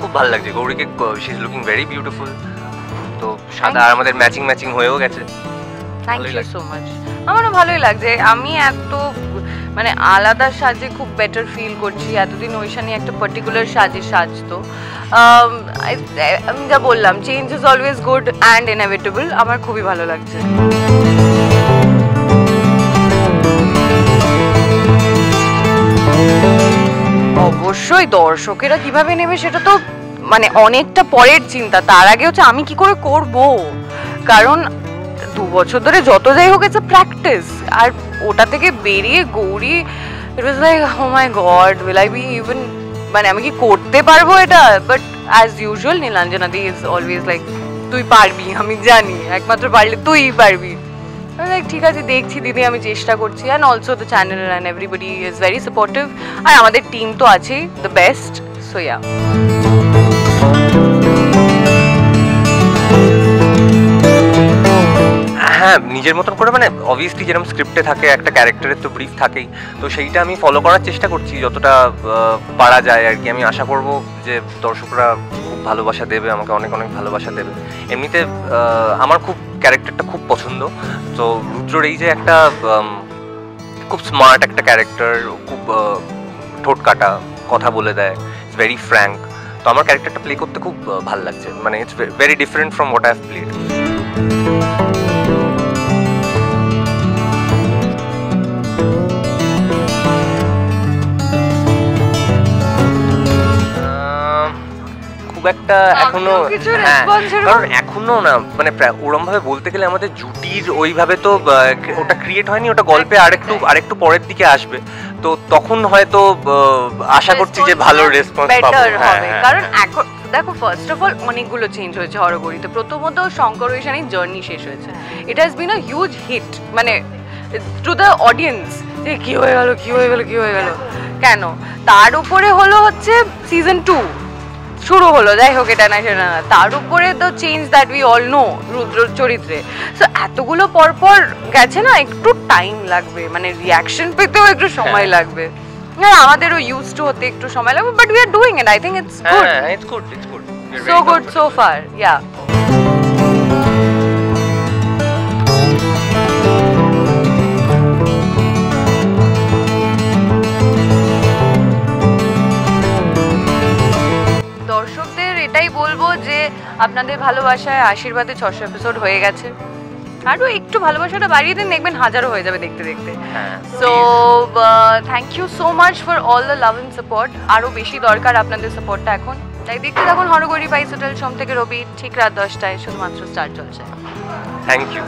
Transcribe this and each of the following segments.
খুব ভালো লাগছে গৌরীকে, she is looking very beautiful. তো সাদা আর আমাদের ম্যাচিং হয়েও গেছে। Thank you so much. আমারও ভালোই লাগছে। আমি এত মানে আলাদা সাজে খুব বেটার ফিল করছি। এতদিন ঐশানী একটা পার্টিকুলার সাজে সাজতো। আমি যা বললাম, change is always good and inevitable. আমার খুবই ভালো লাগছে। অবশ্যই দর্শকেরা কিভাবে নেবে সেটা তো মানে অনেকটা পরের চিন্তা। তার আগে হচ্ছে আমি কি করে করব, কারণ 2 বছর ধরে যত যাই হোক ইটস আ প্র্যাকটিস। আর ওটা থেকে বেরিয়ে Gouri, it was like oh my god, will I be even, মানে আমি কি করতে পারবো এটা? But as usual Nilanjana di is always like তুই পারবি, আমি জানি, একমাত্র পারলে তুই পারবি। লাইক ঠিক আছে, দেখছি দিদি, আমি চেষ্টা করছি। And also the channel and everybody is very supportive. আর আমাদের টিম তো আছেই, দ্য বেস্ট। সো ইয়া, হ্যাঁ, নিজের মতন করে মানে অবভিয়াসলি যেরকম স্ক্রিপ্টে থাকে একটা ক্যারেক্টারের তো ব্রিফ থাকেই, তো সেইটা আমি ফলো করার চেষ্টা করছি যতটা পারা যায় আর কি। আমি আশা করব যে দর্শকরা খুব ভালোবাসা দেবে, আমাকে অনেক অনেক ভালোবাসা দেবে। এমনিতে আমার খুব ক্যারেক্টারটা খুব পছন্দ। তো রুদ্রর এই যে একটা খুব স্মার্ট একটা ক্যারেক্টার, খুব ঠোঁট কাটা, কথা বলে দেয়, ইটস ভেরি ফ্র্যাঙ্ক। তো আমার ক্যারেক্টারটা প্লে করতে খুব ভালো লাগছে, মানে it's very different from what I have played. খুব একটা এখনো, হ্যাঁ, কারণ এখনো না মানে ওরম ভাবে বলতে গেলে আমাদের জুটির ওইভাবে তো ওটা ক্রিয়েট হয়নি, ওটা গল্পে আরেকটু পরের দিকে আসবে। তো তখন হয়তো আশা করছি যে ভালো রেসপন্স পাবো। কারণ এখন দেখো, ফার্স্ট অফ অল অনেকগুলো চেঞ্জ হয়েছে হরগৌরীতে। প্রথমত শঙ্কর ঐশানীর জার্নি শেষ হয়েছে, it has been a huge hit, মানে টু দ্য অডিয়েন্স, যে কি হয়ে গেল কি হয়ে গেল কি হয়ে গেল কেন। তার উপরে হলো হচ্ছে সিজন 2 শুরু হলো, যাই হোক এটা না সেটা না, তার উপরে the change that we all know Rudra চরিত্রে। সো এতগুলো পরপর গেছে না, একটু টাইম লাগবে, মানে রিয়াকশন পেতেও একটু সময় লাগবে। আমাদেরও ইউজ টু হতে একটু সময় লাগবে, but we are doing it. I think it's good, it's good, it's good, so good so far. Yeah, দর্শকদের এটাই বলবো যে আপনাদের ভালোবাসায় আশীর্বাদে 600 এপিসোড হয়ে গেছে, আরও একটু ভালোবাসাটা বাড়িয়ে দিন, দেখবেন হাজারও হয়ে যাবে দেখতে দেখতে। So thank you so much for all the love and support. আরও বেশি দরকার আপনাদের সাপোর্টটা এখন, তাই দেখতে থাকুন হরগৌরী বাইস হোটেল, সোম থেকে রবি ঠিক রাত 10টায়, শুধুমাত্র স্টার চলছে। Thank you.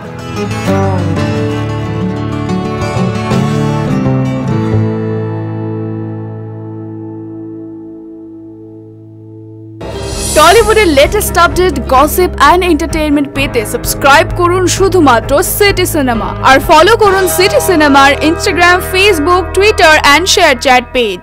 টলিউডের latest update, gossip and entertainment পেতে সাবস্ক্রাইব করুন শুধুমাত্র সিটি সিনেমা, আর ফলো করুন সিটি সিনেমার Instagram, Facebook, Twitter and ShareChat page.